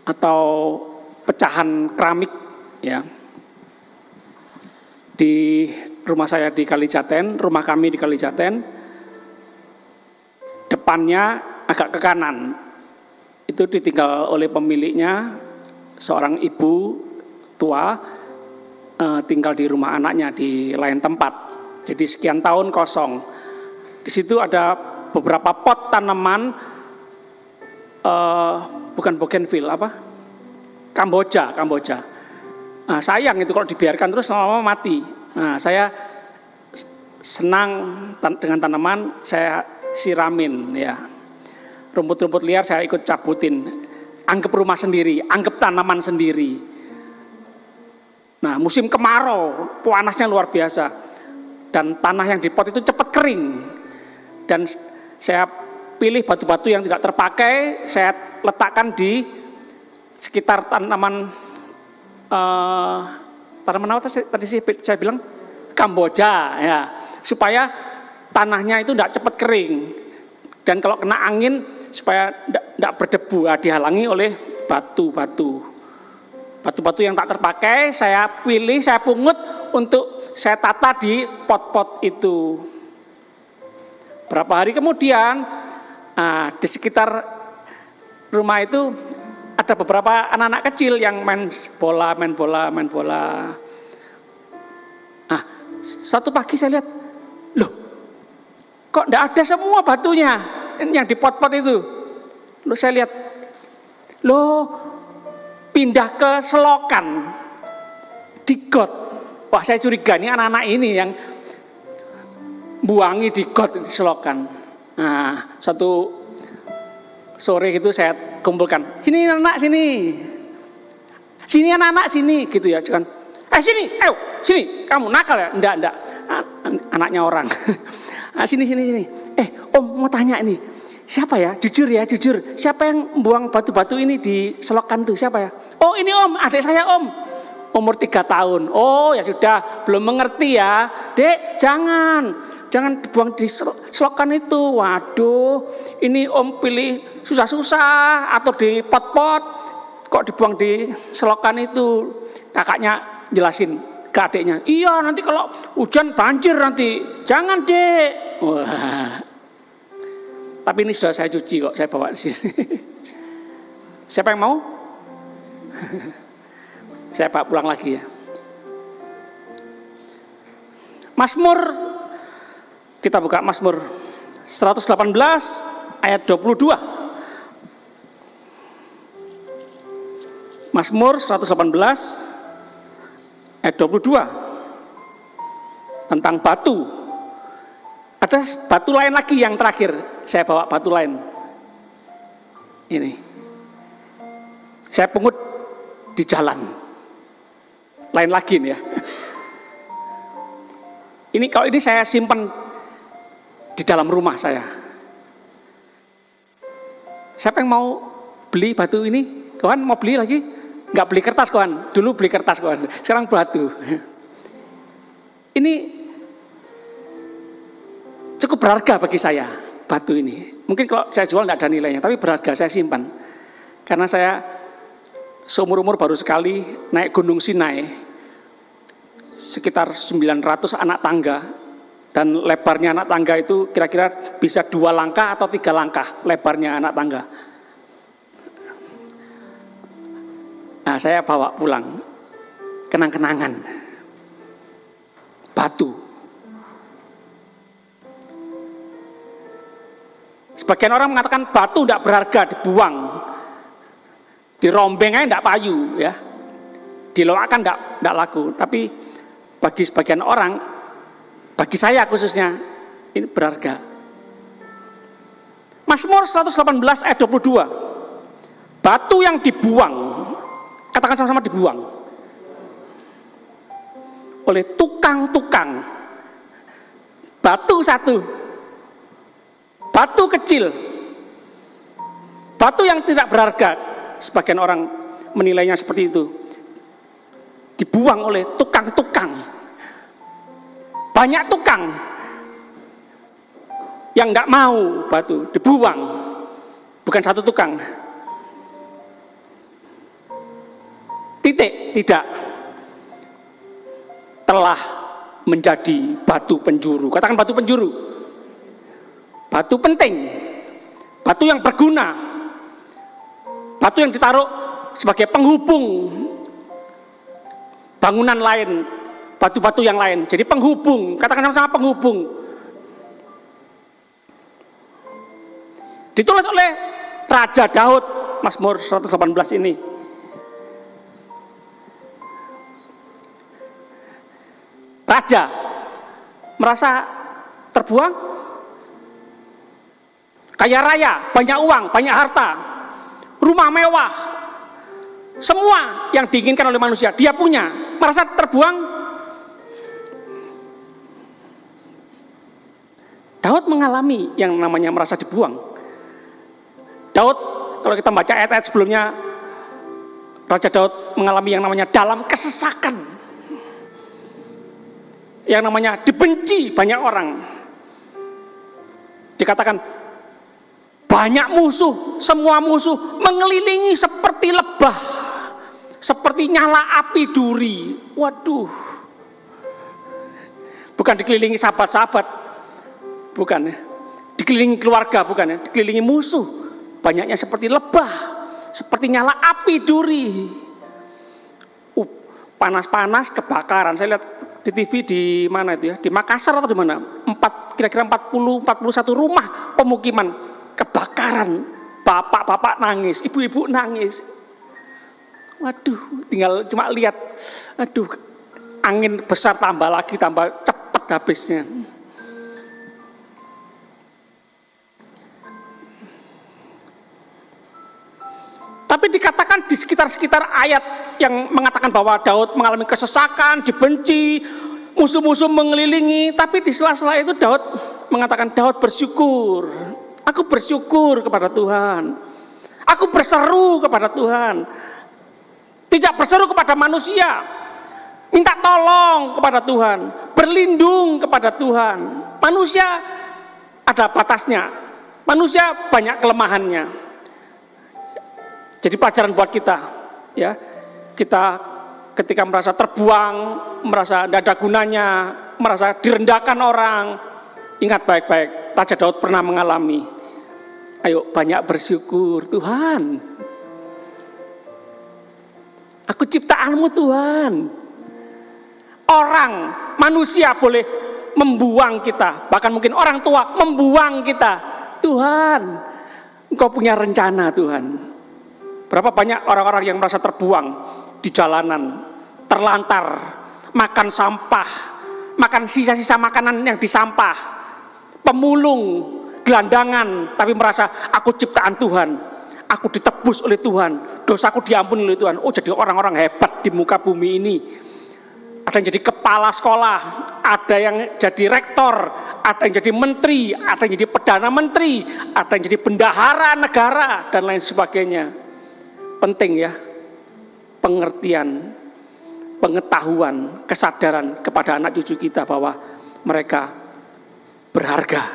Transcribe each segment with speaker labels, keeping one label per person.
Speaker 1: atau pecahan keramik ya. Di rumah saya di Kalijaten, rumah kami di Kalijaten, depannya agak ke kanan. Itu ditinggal oleh pemiliknya, seorang ibu tua, tinggal di rumah anaknya di lain tempat. Jadi sekian tahun kosong. Di situ ada beberapa pot tanaman, bukan bougainville, Kamboja. Nah, sayang itu kalau dibiarkan terus lama-lama mati. Nah, saya senang dengan tanaman, saya siramin ya. Rumput-rumput liar saya ikut cabutin. Anggap rumah sendiri, anggap tanaman sendiri. Nah, musim kemarau, panasnya luar biasa. Dan tanah yang di pot itu cepat kering. Dan saya pilih batu-batu yang tidak terpakai, saya letakkan di sekitar tanaman apa tadi saya bilang Kamboja ya, supaya tanahnya itu tidak cepat kering dan kalau kena angin supaya tidak berdebu, dihalangi oleh batu-batu yang tak terpakai. Saya pilih, saya pungut untuk saya tata di pot-pot itu. Berapa hari kemudian di sekitar rumah itu ada beberapa anak-anak kecil yang main bola. Satu pagi saya lihat, loh, kok tidak ada semua batunya yang di pot-pot itu. Lalu saya lihat, loh, pindah ke selokan di got. Wah, saya curiga ini anak-anak ini yang buangi di got di selokan. Nah, satu sore itu saya kumpulkan, sini anak sini gitu ya, kan. Sini, ayo sini, kamu nakal ya? Enggak, anaknya orang. Sini. Om mau tanya ini, siapa ya? Jujur, siapa yang buang batu-batu ini di selokan tuh? Siapa ya? Oh ini om, adik saya om, umur 3 tahun. Oh ya sudah, belum mengerti ya, dek, jangan dibuang di selokan itu. Waduh, ini om pilih susah-susah atau di pot-pot, kok dibuang di selokan itu. Kakaknya jelasin ke adiknya, iya nanti kalau hujan banjir nanti, jangan dek. Wah, tapi ini sudah saya cuci kok, saya bawa di sini. Siapa yang mau? Saya bawa pulang lagi ya. Mazmur, kita buka Mazmur 118 ayat 22. Mazmur 118 ayat 22 tentang batu. Ada batu lain lagi yang terakhir. Saya bawa batu lain. Ini. Saya pungut di jalan. Lain lagi nih ya. Ini kalau ini saya simpan di dalam rumah saya. Siapa yang mau beli batu ini? Kawan mau beli lagi? Nggak beli kertas kawan, dulu beli kertas kawan, sekarang batu. Ini cukup berharga bagi saya, batu ini. Mungkin kalau saya jual nggak ada nilainya, tapi berharga, saya simpan. Karena saya seumur-umur baru sekali naik Gunung Sinai, sekitar 900 anak tangga. Dan lebarnya anak tangga itu kira-kira bisa 2 langkah atau 3 langkah lebarnya anak tangga. Nah, saya bawa pulang kenang-kenangan batu. Sebagian orang mengatakan batu tidak berharga, dibuang, dirombeng aja tidak payu, ya, diloakan tidak laku. Tapi bagi sebagian orang, bagi saya khususnya, ini berharga. Mazmur 118 ayat 22, batu yang dibuang. Katakan sama-sama, dibuang oleh tukang-tukang. Batu satu, batu kecil, batu yang tidak berharga, sebagian orang menilainya seperti itu, dibuang oleh tukang-tukang. Banyak tukang yang nggak mau, batu dibuang, bukan satu tukang. Titik, tidak. Telah menjadi batu penjuru. Katakan batu penjuru. Batu penting. Batu yang berguna. Batu yang ditaruh sebagai penghubung bangunan lain, batu-batu yang lain. Jadi penghubung, katakan sama-sama penghubung. Ditulis oleh Raja Daud, Mazmur 118 ini. Raja merasa terbuang, kaya raya, banyak uang, banyak harta, rumah mewah, semua yang diinginkan oleh manusia dia punya. Merasa terbuang. Daud mengalami yang namanya merasa dibuang. Daud, kalau kita baca ayat-ayat sebelumnya, Raja Daud mengalami yang namanya dalam kesesakan, yang namanya dibenci banyak orang. Dikatakan banyak musuh, semua musuh mengelilingi seperti lebah, seperti nyala api duri. Waduh, bukan dikelilingi sahabat-sahabat, bukan ya, dikelilingi keluarga, bukan ya, dikelilingi musuh. Banyaknya seperti lebah, seperti nyala api duri. Panas-panas, kebakaran. Saya lihat di TV di mana itu ya, di Makassar atau di mana? Kira-kira 41 rumah pemukiman kebakaran. Bapak-bapak nangis, ibu-ibu nangis. Waduh, tinggal cuma lihat. Aduh, angin besar tambah lagi, tambah cepat habisnya. Tapi dikatakan di sekitar-sekitar ayat yang mengatakan bahwa Daud mengalami kesesakan, dibenci, musuh-musuh mengelilingi. Tapi di sela-sela itu Daud mengatakan, Daud bersyukur. Aku bersyukur kepada Tuhan. Aku berseru kepada Tuhan. Tidak berseru kepada manusia. Minta tolong kepada Tuhan. Berlindung kepada Tuhan. Manusia ada batasnya. Manusia banyak kelemahannya. Jadi pelajaran buat kita, ya. Kita ketika merasa terbuang, merasa tidak ada gunanya, merasa direndahkan orang, ingat baik-baik, Raja Daud pernah mengalami. Ayo banyak bersyukur, Tuhan. Aku ciptaanmu Tuhan. Orang, manusia boleh membuang kita, bahkan mungkin orang tua membuang kita. Tuhan, Engkau punya rencana Tuhan. Berapa banyak orang-orang yang merasa terbuang di jalanan, terlantar, makan sampah, makan sisa-sisa makanan yang di sampah, pemulung, gelandangan, tapi merasa aku ciptaan Tuhan, aku ditebus oleh Tuhan, dosaku diampuni oleh Tuhan. Oh, jadi orang-orang hebat di muka bumi ini. Ada yang jadi kepala sekolah, ada yang jadi rektor, ada yang jadi menteri, ada yang jadi perdana menteri, ada yang jadi bendahara negara, dan lain sebagainya. Penting ya, pengertian, pengetahuan, kesadaran kepada anak cucu kita bahwa mereka berharga.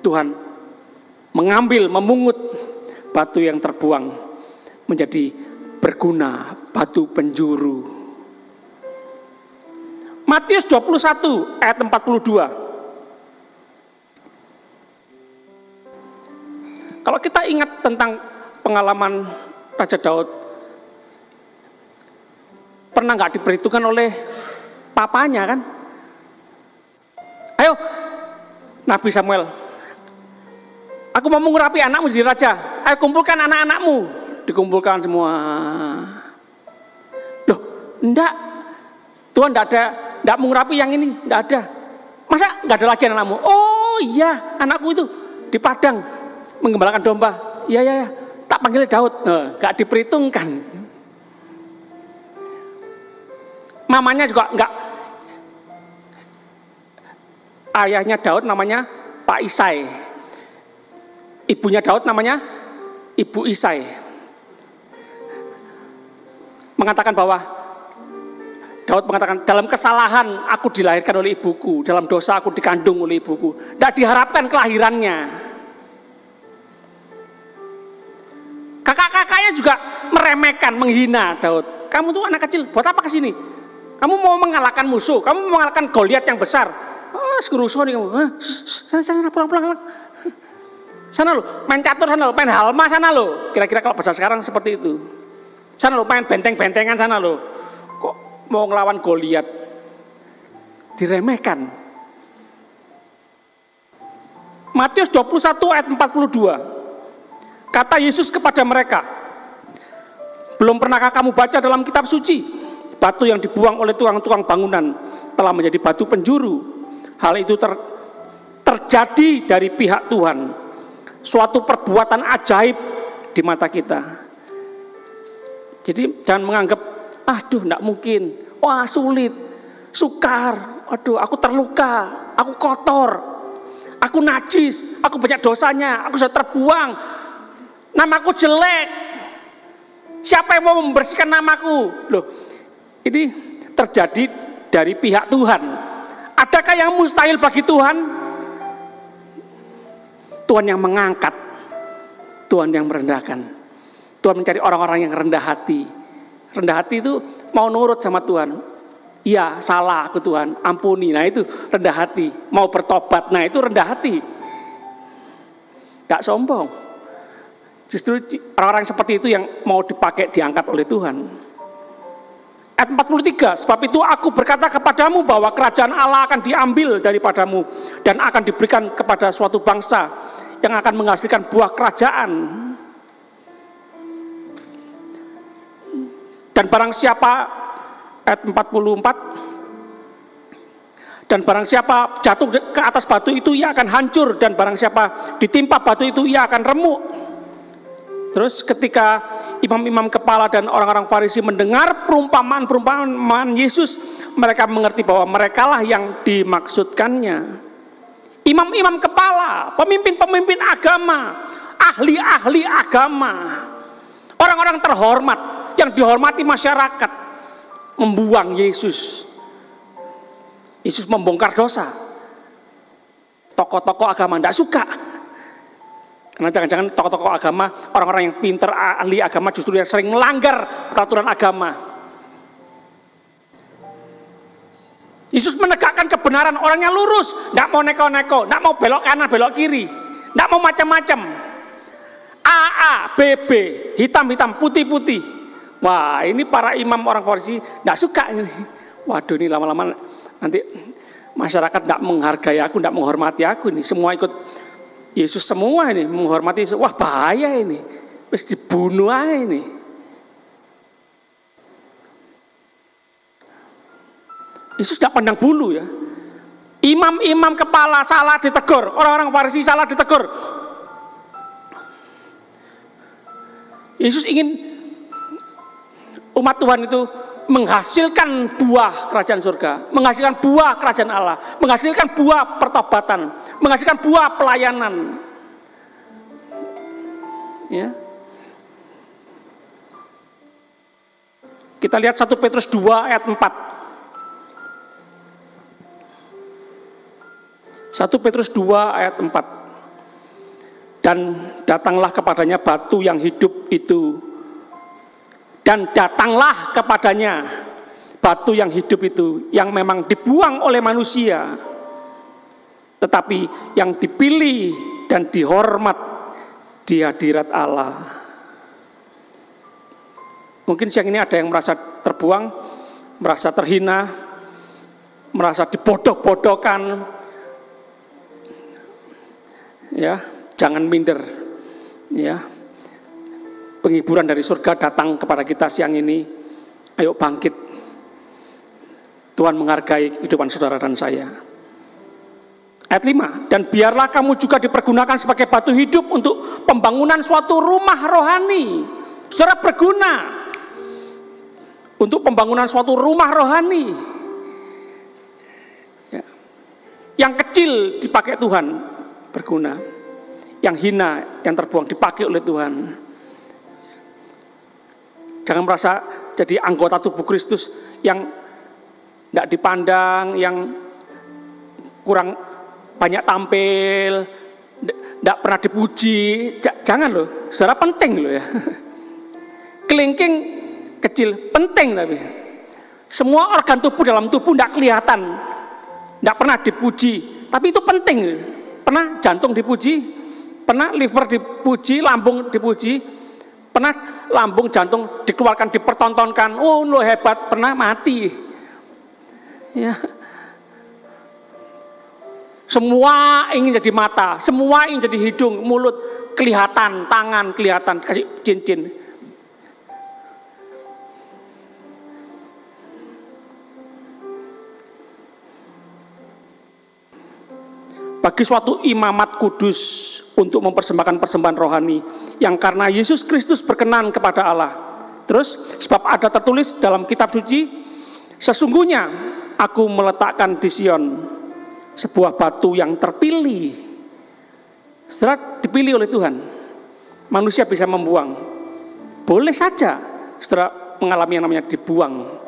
Speaker 1: Tuhan mengambil, memungut batu yang terbuang menjadi berguna, batu penjuru. Matius 21 ayat 42. Kalau kita ingat tentang pengalaman Raja Daud, pernah nggak diperhitungkan oleh papanya kan? Ayo, Nabi Samuel, aku mau mengurapi anakmu jadi raja. Ayo kumpulkan anak-anakmu. Dikumpulkan semua. Loh, enggak. Tuhan enggak mengurapi yang ini, enggak ada. Masa enggak ada lagi anakmu? Oh iya, anakku itu di padang menggembalakan domba. Iya. Tak panggil Daud, nggak diperhitungkan. Mamanya juga nggak. Ayahnya Daud namanya Pak Isai. Ibunya Daud namanya Ibu Isai. Mengatakan bahwa Daud mengatakan, dalam kesalahan aku dilahirkan oleh ibuku, dalam dosa aku dikandung oleh ibuku. Tidak diharapkan kelahirannya. Kakak-kakaknya juga meremehkan, menghina Daud. Kamu tuh anak kecil, buat apa kesini? Kamu mau mengalahkan musuh, kamu mau mengalahkan Goliat yang besar. Oh, segerusuh nih kamu. Sana, pulang. Sana lo, main catur sana lo, main halma sana lo. Kira-kira kalau bahasa sekarang seperti itu. Sana lo, main benteng-bentengan sana lo. Kok mau ngelawan Goliat? Diremehkan. Matius 21 ayat 42. Kata Yesus kepada mereka, belum pernahkah kamu baca dalam kitab suci, batu yang dibuang oleh tukang-tukang bangunan telah menjadi batu penjuru. Hal itu terjadi dari pihak Tuhan, suatu perbuatan ajaib di mata kita. Jadi jangan menganggap, aduh enggak mungkin, wah sulit, sukar, aduh aku terluka, aku kotor, aku najis, aku banyak dosanya, aku sudah terbuang, namaku jelek, siapa yang mau membersihkan namaku? Loh, ini terjadi dari pihak Tuhan. Adakah yang mustahil bagi Tuhan? Tuhan yang mengangkat, Tuhan yang merendahkan. Tuhan mencari orang-orang yang rendah hati. Rendah hati itu mau nurut sama Tuhan. Iya, salah aku Tuhan, ampuni. Nah itu rendah hati. Mau bertobat, nah itu rendah hati. Gak sombong. Justru orang-orang seperti itu yang mau dipakai, diangkat oleh Tuhan. Ayat 43, sebab itu aku berkata kepadamu bahwa kerajaan Allah akan diambil daripadamu dan akan diberikan kepada suatu bangsa yang akan menghasilkan buah kerajaan. Dan barang siapa, ayat 44, dan barang siapa jatuh ke atas batu itu ia akan hancur, dan barang siapa ditimpa batu itu ia akan remuk. Terus ketika imam-imam kepala dan orang-orang Farisi mendengar perumpamaan Yesus, mereka mengerti bahwa merekalah yang dimaksudkannya. Imam-imam kepala, pemimpin-pemimpin agama, ahli-ahli agama, orang-orang terhormat yang dihormati masyarakat, membuang Yesus. Yesus membongkar dosa. Tokoh-tokoh agama tidak suka. Karena jangan-jangan tokoh-tokoh agama, orang-orang yang pintar, ahli agama justru yang sering melanggar peraturan agama. Yesus menegakkan kebenaran, orangnya lurus, tidak mau neko-neko, tidak mau belok kanan, belok kiri, tidak mau macam-macam. A, B, hitam-hitam, putih-putih. Wah, ini para imam orang Farisi tidak suka ini. Waduh, ini lama-lama nanti masyarakat tidak menghargai aku, tidak menghormati aku, ini semua ikut Yesus semua ini, menghormati Yesus. Wah bahaya ini, harus dibunuh aja ini. Yesus tidak pandang bulu ya. Imam-imam kepala salah ditegur, orang-orang Farisi salah ditegur. Yesus ingin umat Tuhan itu menghasilkan buah kerajaan surga, menghasilkan buah kerajaan Allah, menghasilkan buah pertobatan, menghasilkan buah pelayanan. Ya. Kita lihat 1 Petrus 2 ayat 4. 1 Petrus 2 ayat 4. Dan datanglah kepadanya batu yang hidup itu. Dan datanglah kepadanya batu yang hidup itu, yang memang dibuang oleh manusia, tetapi yang dipilih dan dihormat di hadirat Allah. Mungkin siang ini ada yang merasa terbuang, merasa terhina, merasa dibodoh-bodohkan. Ya, jangan minder. Ya. Penghiburan dari surga datang kepada kita siang ini. Ayo bangkit. Tuhan menghargai kehidupan saudara dan saya. Ayat 5. Dan biarlah kamu juga dipergunakan sebagai batu hidup untuk pembangunan suatu rumah rohani. Saudara berguna untuk pembangunan suatu rumah rohani. Ya. Yang kecil dipakai Tuhan, berguna. Yang hina, yang terbuang dipakai oleh Tuhan. Jangan merasa jadi anggota tubuh Kristus yang tidak dipandang, yang kurang banyak tampil, tidak pernah dipuji. Jangan loh, saudara penting loh ya. kelingking kecil, penting tapi. Semua organ tubuh dalam tubuh tidak kelihatan, tidak pernah dipuji, tapi itu penting. Pernah jantung dipuji, pernah liver dipuji, lambung dipuji, pernah lambung jantung dikeluarkan, dipertontonkan, oh lo hebat, pernah mati. Ya. Semua ingin jadi mata, semua ingin jadi hidung, mulut, kelihatan, tangan kelihatan, kasih cincin. Bagi suatu imamat kudus untuk mempersembahkan persembahan rohani yang karena Yesus Kristus berkenan kepada Allah. Terus, sebab ada tertulis dalam kitab suci, sesungguhnya aku meletakkan di Sion sebuah batu yang terpilih. Saudara, dipilih oleh Tuhan. Manusia bisa membuang. Boleh saja saudara mengalami yang namanya dibuang.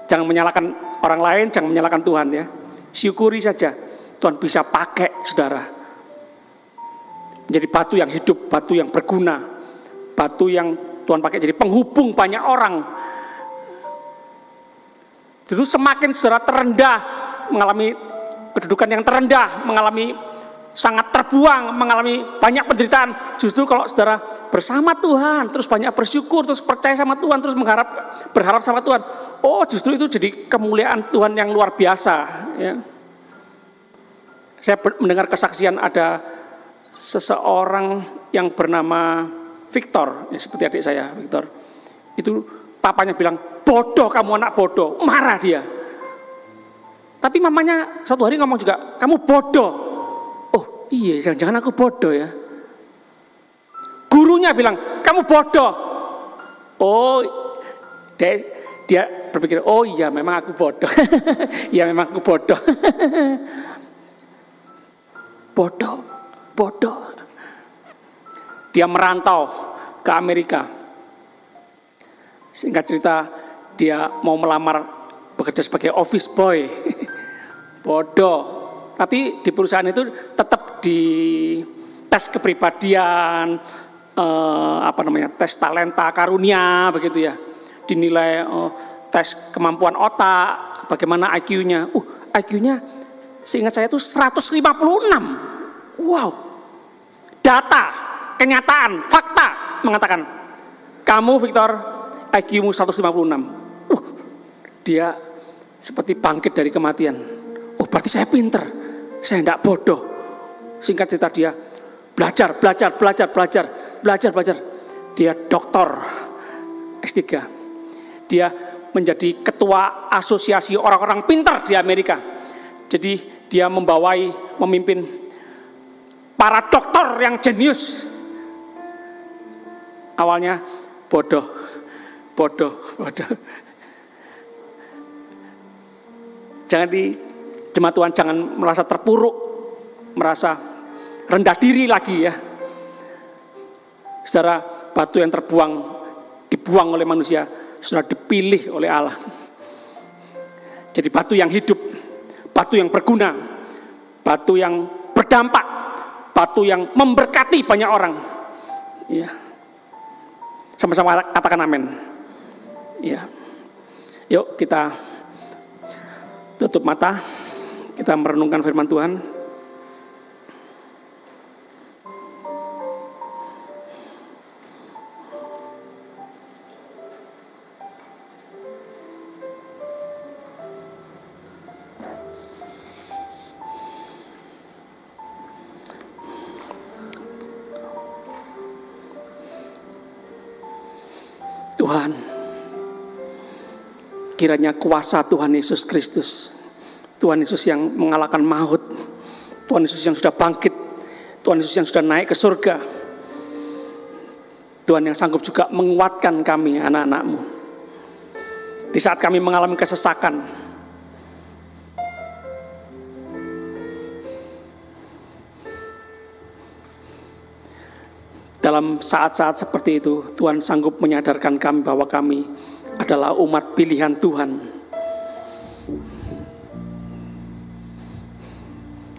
Speaker 1: Jangan menyalahkan orang lain, jangan menyalahkan Tuhan ya. Syukuri saja Tuhan bisa pakai saudara menjadi batu yang hidup, batu yang berguna, batu yang Tuhan pakai jadi penghubung banyak orang. Itu semakin saudara terendah, mengalami kedudukan yang terendah, mengalami sangat terbuang, mengalami banyak penderitaan. Justru kalau saudara bersama Tuhan, terus banyak bersyukur, terus percaya sama Tuhan, terus berharap sama Tuhan, oh justru itu jadi kemuliaan Tuhan yang luar biasa. Ya. Saya mendengar kesaksian ada seseorang yang bernama Victor, ya seperti adik saya Victor. Itu papanya bilang, bodoh kamu, anak bodoh, marah dia. Tapi mamanya suatu hari ngomong juga, kamu bodoh. Oh iya, jangan-jangan aku bodoh ya. Gurunya bilang, kamu bodoh. Oh, dia berpikir, oh iya memang aku bodoh. Iya memang aku bodoh. Bodoh. Dia merantau ke Amerika. Singkat cerita, dia mau melamar bekerja sebagai office boy. Bodoh. Tapi di perusahaan itu tetap di tes kepribadian, tes talenta, karunia, begitu ya. Dinilai tes kemampuan otak, bagaimana IQ-nya. IQ-nya seingat saya itu 156. Wow. Data, kenyataan, fakta mengatakan, kamu Victor, IQ-mu 156. Dia seperti bangkit dari kematian. Oh berarti saya pinter, saya tidak bodoh. Singkat cerita dia belajar. Dia doktor S3. Dia menjadi ketua asosiasi orang-orang pintar di Amerika. Jadi dia memimpin para dokter yang jenius. Awalnya bodoh. Jangan di jemaat Tuhan, jangan merasa terpuruk, merasa rendah diri lagi ya. Saudara, batu yang dibuang oleh manusia, sudah dipilih oleh Allah. Jadi batu yang hidup, batu yang berguna, batu yang berdampak, batu yang memberkati banyak orang. Ya. Sama-sama katakan amin. Ya. Yuk kita tutup mata, kita merenungkan firman Tuhan. Tuhan, kiranya kuasa Tuhan Yesus Kristus, Tuhan Yesus yang mengalahkan maut, Tuhan Yesus yang sudah bangkit, Tuhan Yesus yang sudah naik ke surga, Tuhan yang sanggup juga menguatkan kami anak-anak-Mu di saat kami mengalami kesesakan. Dalam saat-saat seperti itu, Tuhan sanggup menyadarkan kami bahwa kami adalah umat pilihan Tuhan.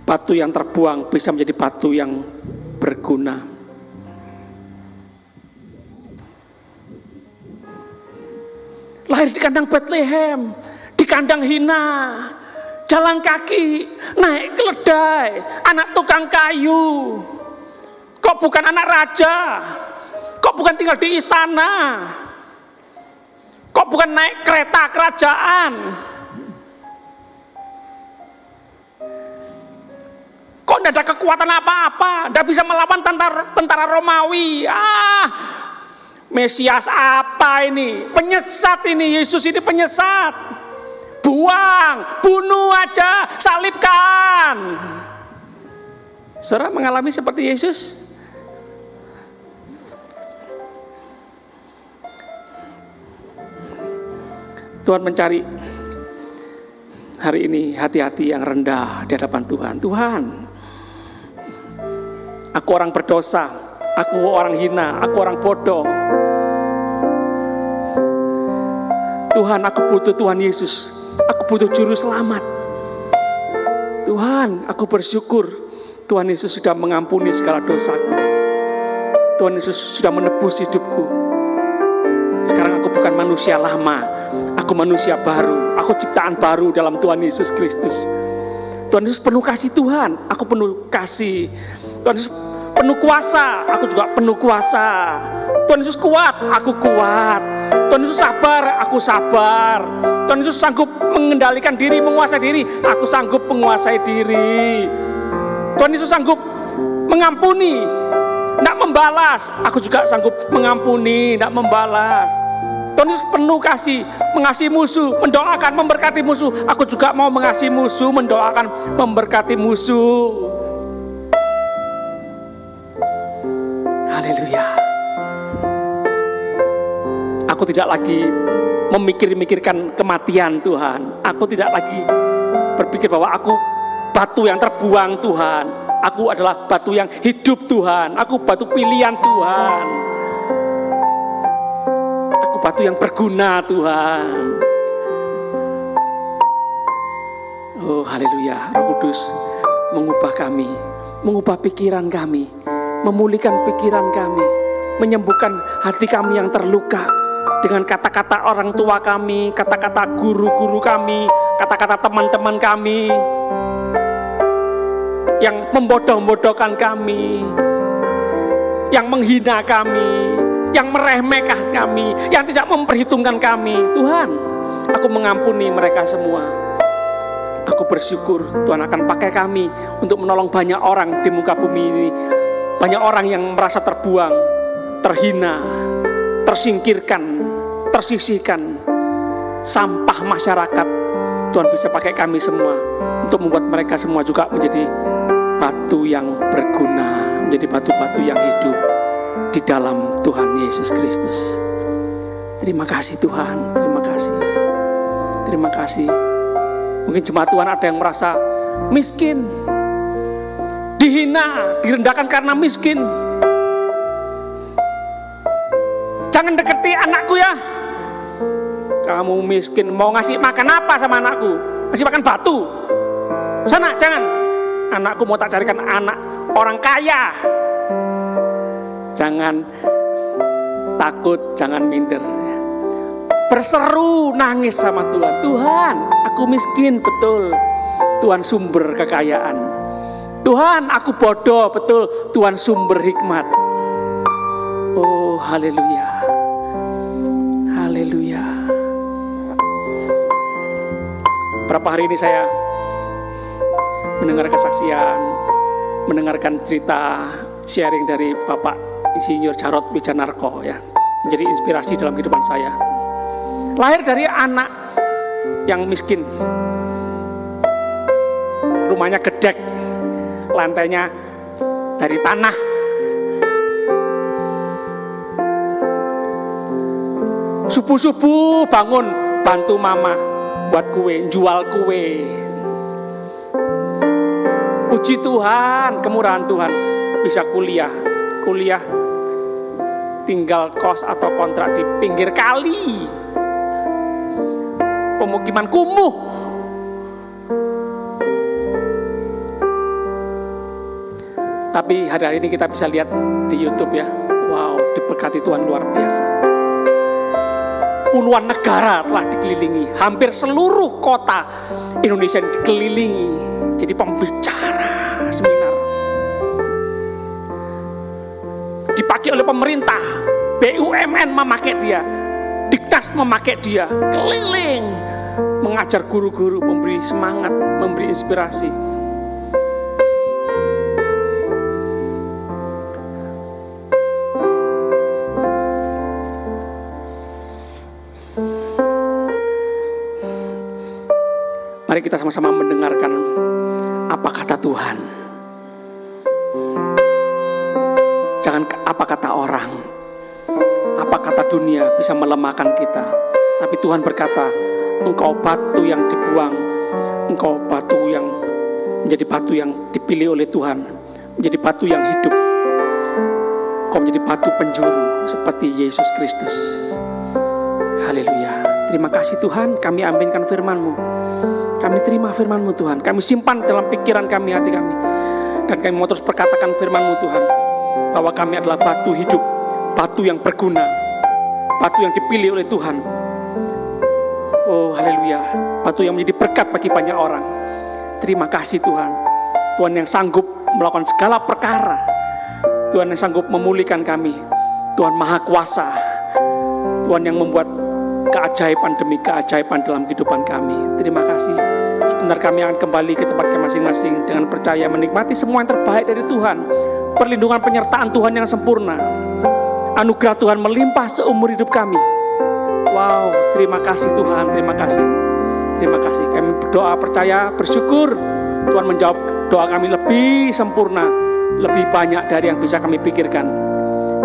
Speaker 1: Batu yang terbuang bisa menjadi batu yang berguna. Lahir di kandang Bethlehem, di kandang hina, jalan kaki, naik keledai, anak tukang kayu. Kok bukan anak raja? Kok bukan tinggal di istana? Kok bukan naik kereta kerajaan? Kok tidak ada kekuatan apa-apa? Tidak bisa melawan tentara Romawi. Mesias apa ini? Penyesat ini, Yesus ini penyesat. Buang, bunuh aja, salibkan. Saudara mengalami seperti Yesus? Tuhan mencari hari ini hati-hati yang rendah di hadapan Tuhan. Tuhan, aku orang berdosa, aku orang hina, aku orang bodoh. Tuhan, aku butuh Tuhan Yesus. Aku butuh juru selamat. Tuhan, aku bersyukur Tuhan Yesus sudah mengampuni segala dosaku. Tuhan Yesus sudah menebus hidupku. Sekarang aku bukan manusia lama, aku manusia baru. Aku ciptaan baru dalam Tuhan Yesus Kristus. Tuhan Yesus penuh kasih Tuhan, aku penuh kasih. Tuhan Yesus penuh kuasa, aku juga penuh kuasa. Tuhan Yesus kuat, aku kuat. Tuhan Yesus sabar, aku sabar. Tuhan Yesus sanggup mengendalikan diri, menguasai diri, aku sanggup menguasai diri. Tuhan Yesus sanggup mengampuni, tidak membalas, aku juga sanggup mengampuni, tidak membalas. Tuhan Yesus penuh kasih, mengasihi musuh, mendoakan, memberkati musuh. Aku juga mau mengasihi musuh, mendoakan, memberkati musuh. Haleluya. Aku tidak lagi memikir-mikirkan kematian Tuhan. Aku tidak lagi berpikir bahwa aku batu yang terbuang Tuhan. Aku adalah batu yang hidup Tuhan. Aku batu pilihan Tuhan. Aku batu yang berguna Tuhan. Oh haleluya. Roh Kudus mengubah kami, mengubah pikiran kami, memulihkan pikiran kami, menyembuhkan hati kami yang terluka dengan kata-kata orang tua kami, kata-kata guru-guru kami, kata-kata teman-teman kami yang membodoh-bodohkan kami, yang menghina kami, yang meremehkan kami, yang tidak memperhitungkan kami. Tuhan, aku mengampuni mereka semua. Aku bersyukur Tuhan akan pakai kami untuk menolong banyak orang di muka bumi ini. Banyak orang yang merasa terbuang, terhina, tersingkirkan, tersisihkan, sampah masyarakat. Tuhan bisa pakai kami semua untuk membuat mereka semua juga menjadi batu yang berguna, menjadi batu-batu yang hidup di dalam Tuhan Yesus Kristus. Terima kasih Tuhan, terima kasih. Terima kasih. Mungkin jemaat Tuhan ada yang merasa miskin, dihina, direndahkan karena miskin. Jangan deketi anakku ya. Kamu miskin, mau ngasih makan apa sama anakku? Ngasih makan batu? Sana, jangan. Anakku mau tak carikan anak orang kaya. Jangan takut, jangan minder. Berseru, nangis sama Tuhan. Tuhan, aku miskin, betul. Tuhan sumber kekayaan. Tuhan, aku bodoh, betul. Tuhan sumber hikmat. Oh, haleluya. Haleluya. Berapa hari ini saya mendengar kesaksian, mendengarkan cerita sharing dari Bapak Insinyur Jarod Wijanarko ya, menjadi inspirasi dalam kehidupan saya. Lahir dari anak yang miskin, rumahnya gedek, lantainya dari tanah. Subuh-subuh bangun bantu mama buat kue, jual kue. Puji Tuhan, kemurahan Tuhan, bisa kuliah tinggal kos atau kontrak di pinggir kali, pemukiman kumuh. Tapi hari-hari ini kita bisa lihat di YouTube ya, wow, diberkati Tuhan luar biasa. puluhan negara telah dikelilingi, hampir seluruh kota Indonesia dikelilingi. Jadi pembicara seminar. Dipakai oleh pemerintah, BUMN memakai dia, Diktas memakai dia, keliling mengajar guru-guru, memberi semangat, memberi inspirasi. Mari kita sama-sama mendengarkan apa kata Tuhan. Jangan apa kata orang, apa kata dunia bisa melemahkan kita. Tapi Tuhan berkata, engkau batu yang dibuang, engkau batu yang menjadi batu yang dipilih oleh Tuhan, menjadi batu yang hidup. Kau menjadi batu penjuru seperti Yesus Kristus. Haleluya. Terima kasih Tuhan, kami aminkan firman-Mu. Kami terima firman-Mu Tuhan. Kami simpan dalam pikiran kami, hati kami. Dan kami mau terus perkatakan firman-Mu Tuhan. Bahwa kami adalah batu hidup, batu yang berguna, batu yang dipilih oleh Tuhan. Oh haleluya. Batu yang menjadi berkat bagi banyak orang. Terima kasih Tuhan. Tuhan yang sanggup melakukan segala perkara. Tuhan yang sanggup memulihkan kami. Tuhan Maha Kuasa. Tuhan yang membuat keajaiban demi keajaiban dalam kehidupan kami. Terima kasih. Sebentar kami akan kembali ke tempat kami masing-masing dengan percaya menikmati semua yang terbaik dari Tuhan. Perlindungan penyertaan Tuhan yang sempurna. Anugerah Tuhan melimpah seumur hidup kami. Wow, terima kasih Tuhan, terima kasih. Terima kasih. Kami berdoa, percaya, bersyukur Tuhan menjawab doa kami lebih sempurna, lebih banyak dari yang bisa kami pikirkan.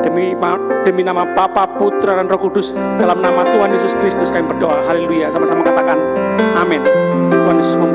Speaker 1: Demi nama Bapa, Putra, dan Roh Kudus, dalam nama Tuhan Yesus Kristus kami berdoa. Haleluya. Sama-sama katakan amin. Tuhan Yesus memberkati.